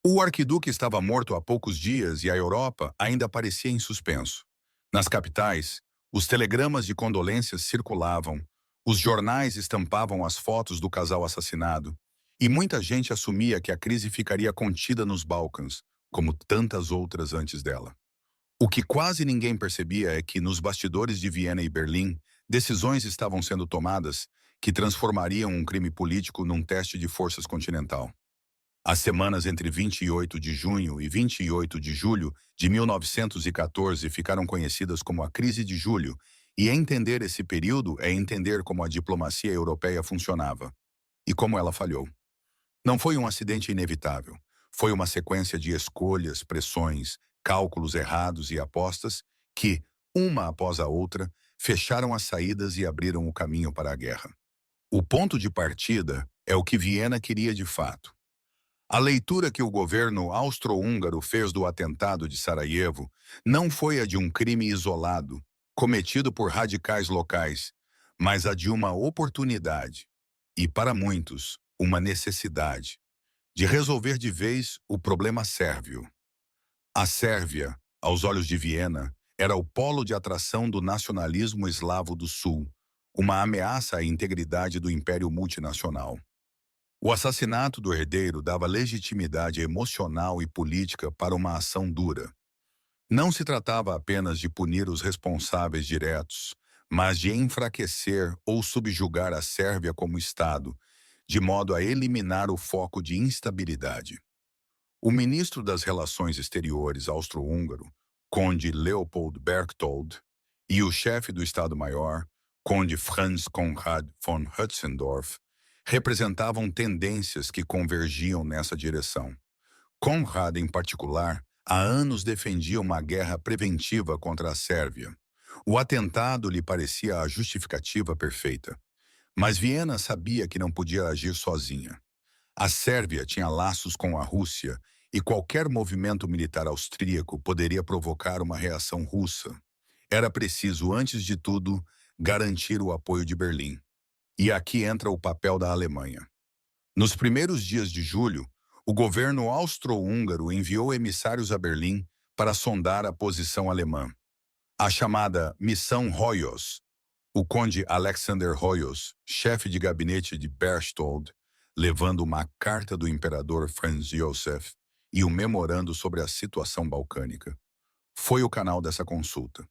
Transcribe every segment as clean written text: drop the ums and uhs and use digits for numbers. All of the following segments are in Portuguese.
O arquiduque estava morto há poucos dias e a Europa ainda parecia em suspenso. Nas capitais, os telegramas de condolências circulavam, os jornais estampavam as fotos do casal assassinado, e muita gente assumia que a crise ficaria contida nos Balcãs, como tantas outras antes dela. O que quase ninguém percebia é que, nos bastidores de Viena e Berlim, decisões estavam sendo tomadas que transformariam um crime político num teste de forças continental. As semanas entre 28 de junho e 28 de julho de 1914 ficaram conhecidas como a Crise de Julho, e entender esse período é entender como a diplomacia europeia funcionava e como ela falhou. Não foi um acidente inevitável, foi uma sequência de escolhas, pressões, cálculos errados e apostas que, uma após a outra, fecharam as saídas e abriram o caminho para a guerra. O ponto de partida é o que Viena queria de fato. A leitura que o governo austro-húngaro fez do atentado de Sarajevo não foi a de um crime isolado, cometido por radicais locais, mas a de uma oportunidade, e para muitos, uma necessidade, de resolver de vez o problema sérvio. A Sérvia, aos olhos de Viena, era o polo de atração do nacionalismo eslavo do Sul, uma ameaça à integridade do império multinacional. O assassinato do herdeiro dava legitimidade emocional e política para uma ação dura. Não se tratava apenas de punir os responsáveis diretos, mas de enfraquecer ou subjugar a Sérvia como Estado, de modo a eliminar o foco de instabilidade. O ministro das Relações Exteriores austro-húngaro, Conde Leopold Berchtold, e o chefe do Estado-Maior, Conde Franz Conrad von Hötzendorf, representavam tendências que convergiam nessa direção. Conrad, em particular, há anos defendia uma guerra preventiva contra a Sérvia. O atentado lhe parecia a justificativa perfeita. Mas Viena sabia que não podia agir sozinha. A Sérvia tinha laços com a Rússia e qualquer movimento militar austríaco poderia provocar uma reação russa. Era preciso, antes de tudo, garantir o apoio de Berlim. E aqui entra o papel da Alemanha. Nos primeiros dias de julho, o governo austro-húngaro enviou emissários a Berlim para sondar a posição alemã. A chamada Missão Hoyos, o conde Alexander Hoyos, chefe de gabinete de Berchtold, levando uma carta do imperador Franz Josef e um memorando sobre a situação balcânica. Foi o canal dessa consulta.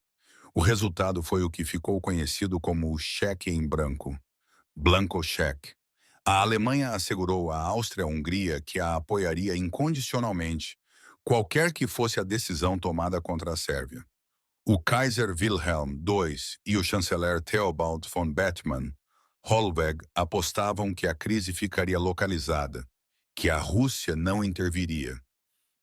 O resultado foi o que ficou conhecido como o cheque em branco, Blanco Cheque. A Alemanha assegurou à Áustria-Hungria que a apoiaria incondicionalmente, qualquer que fosse a decisão tomada contra a Sérvia. O Kaiser Wilhelm II e o chanceler Theobald von Bethmann Hollweg apostavam que a crise ficaria localizada, que a Rússia não interviria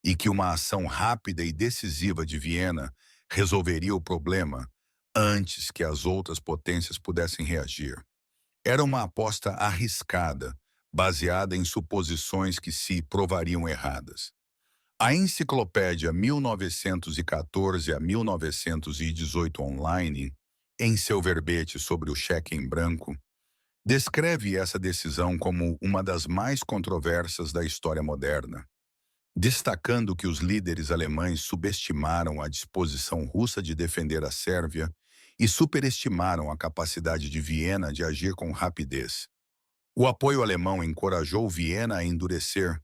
e que uma ação rápida e decisiva de Viena resolveria o problema antes que as outras potências pudessem reagir. Era uma aposta arriscada, baseada em suposições que se provariam erradas. A enciclopédia 1914 a 1918 online, em seu verbete sobre o cheque em branco, descreve essa decisão como uma das mais controversas da história moderna, destacando que os líderes alemães subestimaram a disposição russa de defender a Sérvia e superestimaram a capacidade de Viena de agir com rapidez. O apoio alemão encorajou Viena a endurecer,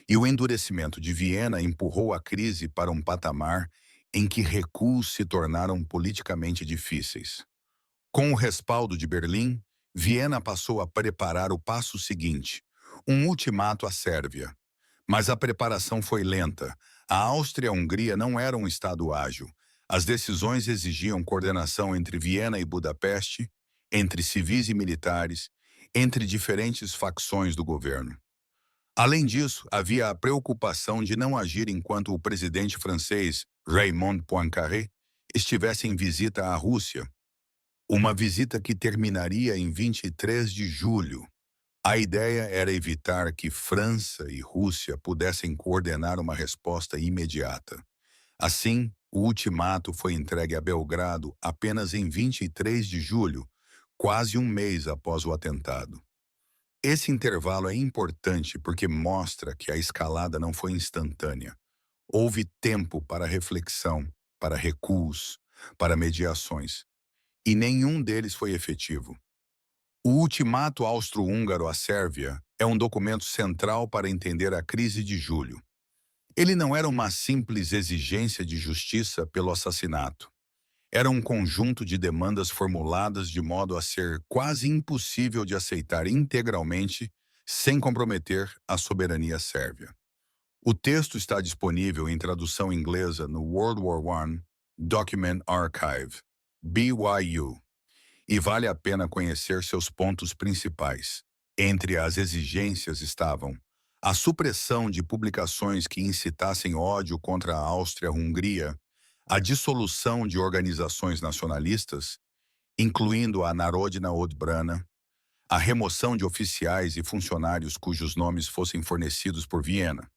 e o endurecimento de Viena empurrou a crise para um patamar em que recuos se tornaram politicamente difíceis. Com o respaldo de Berlim, Viena passou a preparar o passo seguinte, um ultimato à Sérvia. Mas a preparação foi lenta. A Áustria-Hungria não era um estado ágil. As decisões exigiam coordenação entre Viena e Budapeste, entre civis e militares, entre diferentes facções do governo. Além disso, havia a preocupação de não agir enquanto o presidente francês, Raymond Poincaré, estivesse em visita à Rússia, uma visita que terminaria em 23 de julho. A ideia era evitar que França e Rússia pudessem coordenar uma resposta imediata. Assim, o ultimato foi entregue a Belgrado apenas em 23 de julho, quase um mês após o atentado. Esse intervalo é importante porque mostra que a escalada não foi instantânea. Houve tempo para reflexão, para recuos, para mediações, e nenhum deles foi efetivo. O Ultimato Austro-Húngaro à Sérvia é um documento central para entender a crise de julho. Ele não era uma simples exigência de justiça pelo assassinato. Era um conjunto de demandas formuladas de modo a ser quase impossível de aceitar integralmente sem comprometer a soberania sérvia. O texto está disponível em tradução inglesa no World War I Document Archive, BYU, e vale a pena conhecer seus pontos principais. Entre as exigências estavam a supressão de publicações que incitassem ódio contra a Áustria-Hungria, a dissolução de organizações nacionalistas, incluindo a Narodna Odbrana, a remoção de oficiais e funcionários cujos nomes fossem fornecidos por Viena,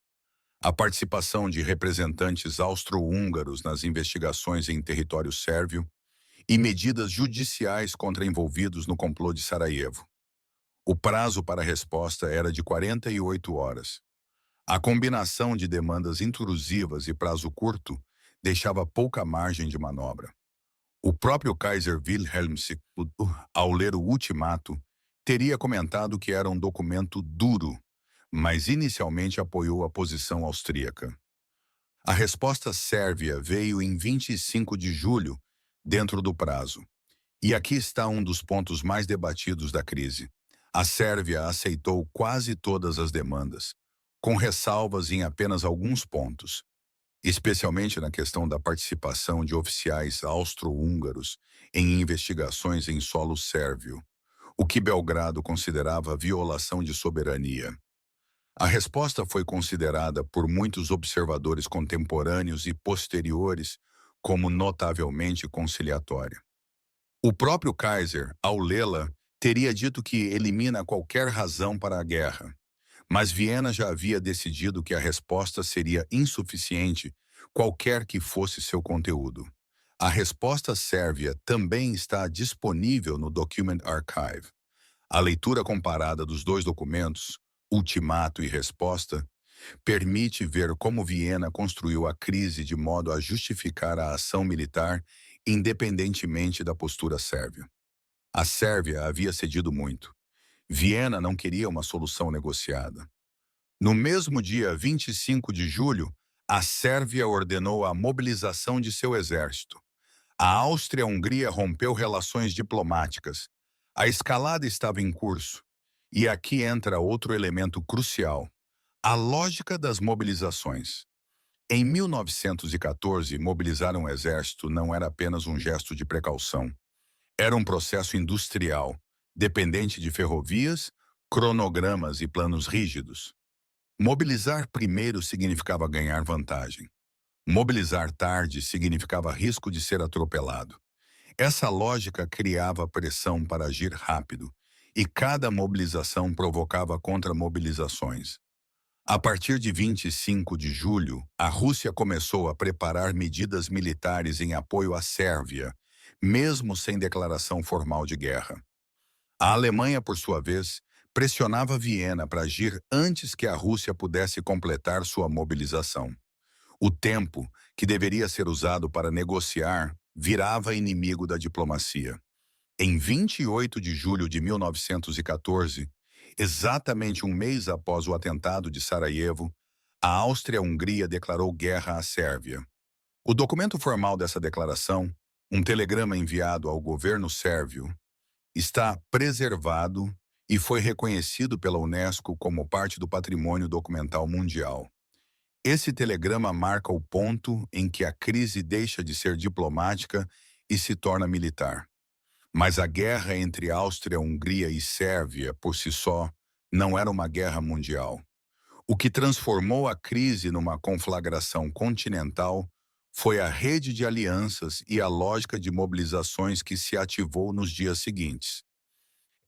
a participação de representantes austro-húngaros nas investigações em território sérvio e medidas judiciais contra envolvidos no complô de Sarajevo. O prazo para a resposta era de 48 horas. A combinação de demandas intrusivas e prazo curto deixava pouca margem de manobra. O próprio Kaiser Wilhelm II, ao ler o ultimato, teria comentado que era um documento duro, mas inicialmente apoiou a posição austríaca. A resposta sérvia veio em 25 de julho, dentro do prazo. E aqui está um dos pontos mais debatidos da crise. A Sérvia aceitou quase todas as demandas, com ressalvas em apenas alguns pontos, especialmente na questão da participação de oficiais austro-húngaros em investigações em solo sérvio, o que Belgrado considerava violação de soberania. A resposta foi considerada por muitos observadores contemporâneos e posteriores como notavelmente conciliatória. O próprio Kaiser, ao lê-la, teria dito que elimina qualquer razão para a guerra, mas Viena já havia decidido que a resposta seria insuficiente, qualquer que fosse seu conteúdo. A resposta sérvia também está disponível no Document Archive. A leitura comparada dos dois documentos, ultimato e resposta, permite ver como Viena construiu a crise de modo a justificar a ação militar independentemente da postura sérvia. A Sérvia havia cedido muito. Viena não queria uma solução negociada. No mesmo dia 25 de julho, a Sérvia ordenou a mobilização de seu exército. A Áustria-Hungria rompeu relações diplomáticas. A escalada estava em curso. E aqui entra outro elemento crucial: a lógica das mobilizações. Em 1914, mobilizar um exército não era apenas um gesto de precaução. Era um processo industrial, dependente de ferrovias, cronogramas e planos rígidos. Mobilizar primeiro significava ganhar vantagem. Mobilizar tarde significava risco de ser atropelado. Essa lógica criava pressão para agir rápido, e cada mobilização provocava contra-mobilizações. A partir de 25 de julho, a Rússia começou a preparar medidas militares em apoio à Sérvia, mesmo sem declaração formal de guerra. A Alemanha, por sua vez, pressionava Viena para agir antes que a Rússia pudesse completar sua mobilização. O tempo, que deveria ser usado para negociar, virava inimigo da diplomacia. Em 28 de julho de 1914, exatamente um mês após o atentado de Sarajevo, a Áustria-Hungria declarou guerra à Sérvia. O documento formal dessa declaração, um telegrama enviado ao governo sérvio, está preservado e foi reconhecido pela Unesco como parte do Patrimônio Documental Mundial. Esse telegrama marca o ponto em que a crise deixa de ser diplomática e se torna militar. Mas a guerra entre Áustria, Hungria e Sérvia, por si só, não era uma guerra mundial. O que transformou a crise numa conflagração continental foi a rede de alianças e a lógica de mobilizações que se ativou nos dias seguintes.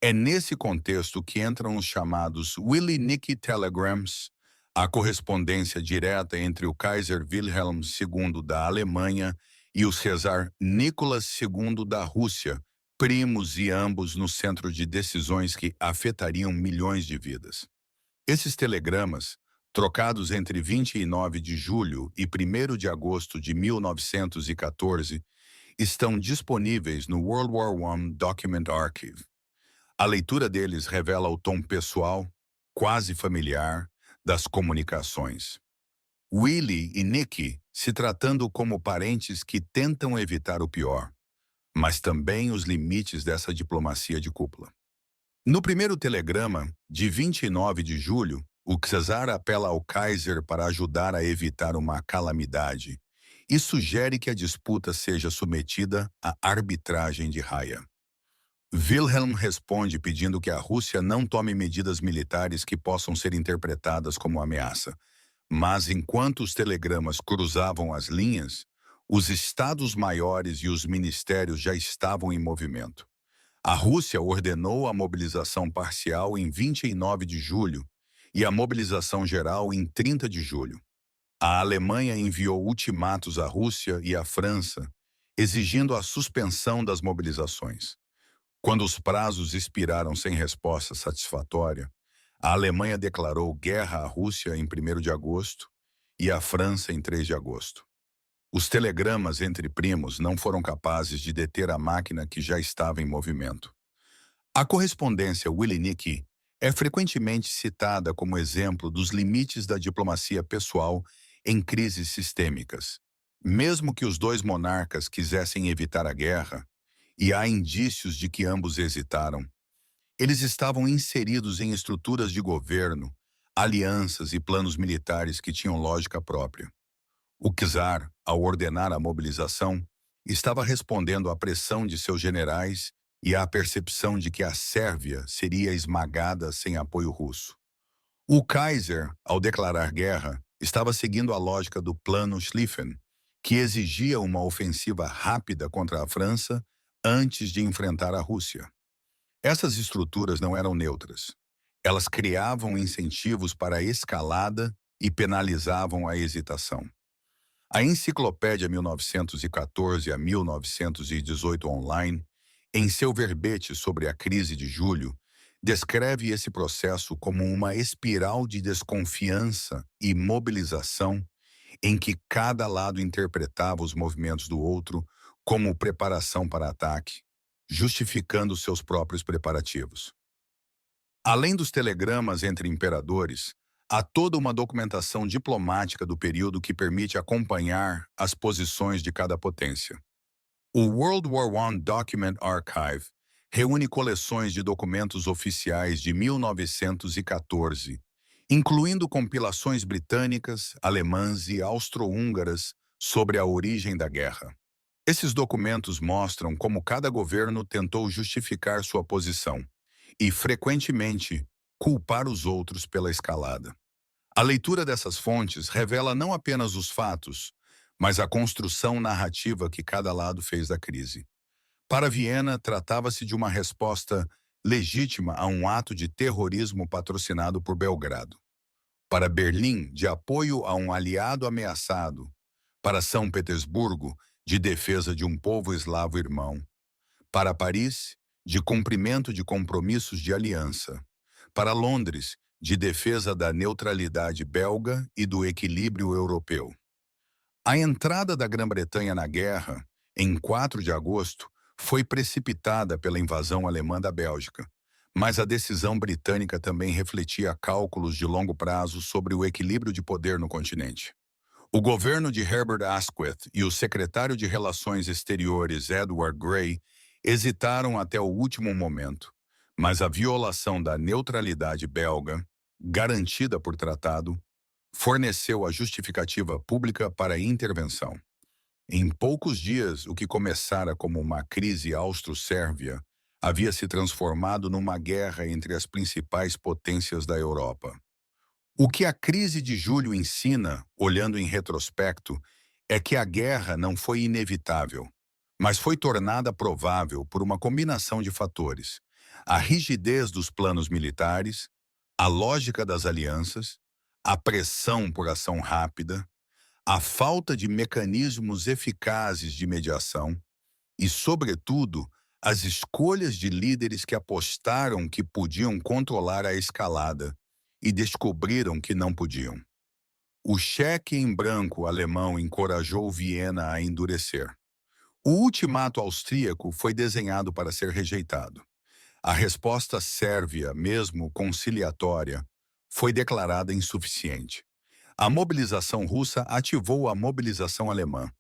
É nesse contexto que entram os chamados Willy-Niki Telegrams, a correspondência direta entre o Kaiser Wilhelm II da Alemanha e o Czar Nicolas II da Rússia, primos e ambos no centro de decisões que afetariam milhões de vidas. Esses telegramas, trocados entre 29 de julho e 1º de agosto de 1914, estão disponíveis no World War I Document Archive. A leitura deles revela o tom pessoal, quase familiar, das comunicações. Willie e Nicky se tratando como parentes que tentam evitar o pior, mas também os limites dessa diplomacia de cúpula. No primeiro telegrama, de 29 de julho, o czar apela ao Kaiser para ajudar a evitar uma calamidade e sugere que a disputa seja submetida à arbitragem de Haia. Wilhelm responde pedindo que a Rússia não tome medidas militares que possam ser interpretadas como ameaça, mas enquanto os telegramas cruzavam as linhas, os estados-maiores e os ministérios já estavam em movimento. A Rússia ordenou a mobilização parcial em 29 de julho e a mobilização geral em 30 de julho. A Alemanha enviou ultimatos à Rússia e à França, exigindo a suspensão das mobilizações. Quando os prazos expiraram sem resposta satisfatória, a Alemanha declarou guerra à Rússia em 1º de agosto e à França em 3 de agosto. Os telegramas entre primos não foram capazes de deter a máquina que já estava em movimento. A correspondência Willie-Nicky é frequentemente citada como exemplo dos limites da diplomacia pessoal em crises sistêmicas. Mesmo que os dois monarcas quisessem evitar a guerra, e há indícios de que ambos hesitaram, eles estavam inseridos em estruturas de governo, alianças e planos militares que tinham lógica própria. O czar, ao ordenar a mobilização, estava respondendo à pressão de seus generais e à percepção de que a Sérvia seria esmagada sem apoio russo. O Kaiser, ao declarar guerra, estava seguindo a lógica do Plano Schlieffen, que exigia uma ofensiva rápida contra a França antes de enfrentar a Rússia. Essas estruturas não eram neutras. Elas criavam incentivos para a escalada e penalizavam a hesitação. A Enciclopédia 1914 a 1918 online, em seu verbete sobre a crise de julho, descreve esse processo como uma espiral de desconfiança e mobilização em que cada lado interpretava os movimentos do outro como preparação para ataque, justificando seus próprios preparativos. Além dos telegramas entre imperadores, há toda uma documentação diplomática do período que permite acompanhar as posições de cada potência. O World War I Document Archive reúne coleções de documentos oficiais de 1914, incluindo compilações britânicas, alemãs e austro-húngaras sobre a origem da guerra. Esses documentos mostram como cada governo tentou justificar sua posição e, frequentemente, culpar os outros pela escalada. A leitura dessas fontes revela não apenas os fatos, mas a construção narrativa que cada lado fez da crise. Para Viena, tratava-se de uma resposta legítima a um ato de terrorismo patrocinado por Belgrado. Para Berlim, de apoio a um aliado ameaçado. Para São Petersburgo, de defesa de um povo eslavo irmão. Para Paris, de cumprimento de compromissos de aliança. Para Londres, de defesa da neutralidade belga e do equilíbrio europeu. A entrada da Grã-Bretanha na guerra, em 4 de agosto, foi precipitada pela invasão alemã da Bélgica, mas a decisão britânica também refletia cálculos de longo prazo sobre o equilíbrio de poder no continente. O governo de Herbert Asquith e o secretário de Relações Exteriores Edward Grey hesitaram até o último momento, mas a violação da neutralidade belga, garantida por tratado, forneceu a justificativa pública para a intervenção. Em poucos dias, o que começara como uma crise austro-sérvia havia se transformado numa guerra entre as principais potências da Europa. O que a crise de julho ensina, olhando em retrospecto, é que a guerra não foi inevitável, mas foi tornada provável por uma combinação de fatores: a rigidez dos planos militares, a lógica das alianças, a pressão por ação rápida, a falta de mecanismos eficazes de mediação e, sobretudo, As escolhas de líderes que apostaram que podiam controlar a escalada e descobriram que não podiam. O cheque em branco alemão encorajou Viena a endurecer. O ultimato austríaco foi desenhado para ser rejeitado. A resposta sérvia, mesmo conciliatória, foi declarada insuficiente. A mobilização russa ativou a mobilização alemã,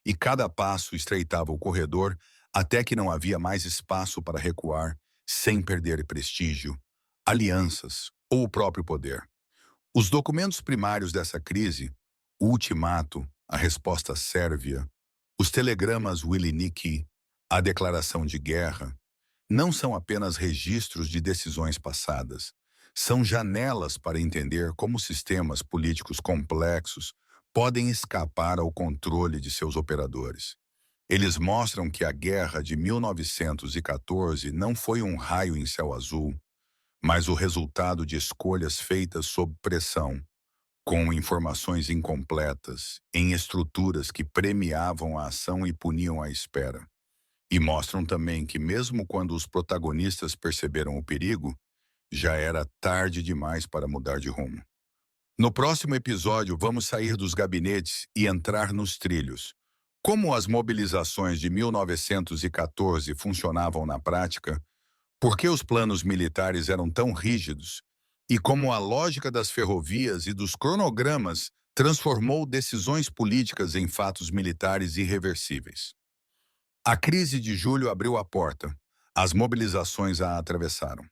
e cada passo estreitava o corredor até que não havia mais espaço para recuar sem perder prestígio, alianças ou o próprio poder. Os documentos primários dessa crise, o ultimato, a resposta sérvia, os telegramas Willy-Niki, a declaração de guerra, não são apenas registros de decisões passadas. São janelas para entender como sistemas políticos complexos podem escapar ao controle de seus operadores. Eles mostram que a guerra de 1914 não foi um raio em céu azul, mas o resultado de escolhas feitas sob pressão, com informações incompletas, em estruturas que premiavam a ação e puniam a espera. E mostram também que, mesmo quando os protagonistas perceberam o perigo, já era tarde demais para mudar de rumo. No próximo episódio, vamos sair dos gabinetes e entrar nos trilhos. Como as mobilizações de 1914 funcionavam na prática, por que os planos militares eram tão rígidos e como a lógica das ferrovias e dos cronogramas transformou decisões políticas em fatos militares irreversíveis. A crise de julho abriu a porta. As mobilizações a atravessaram.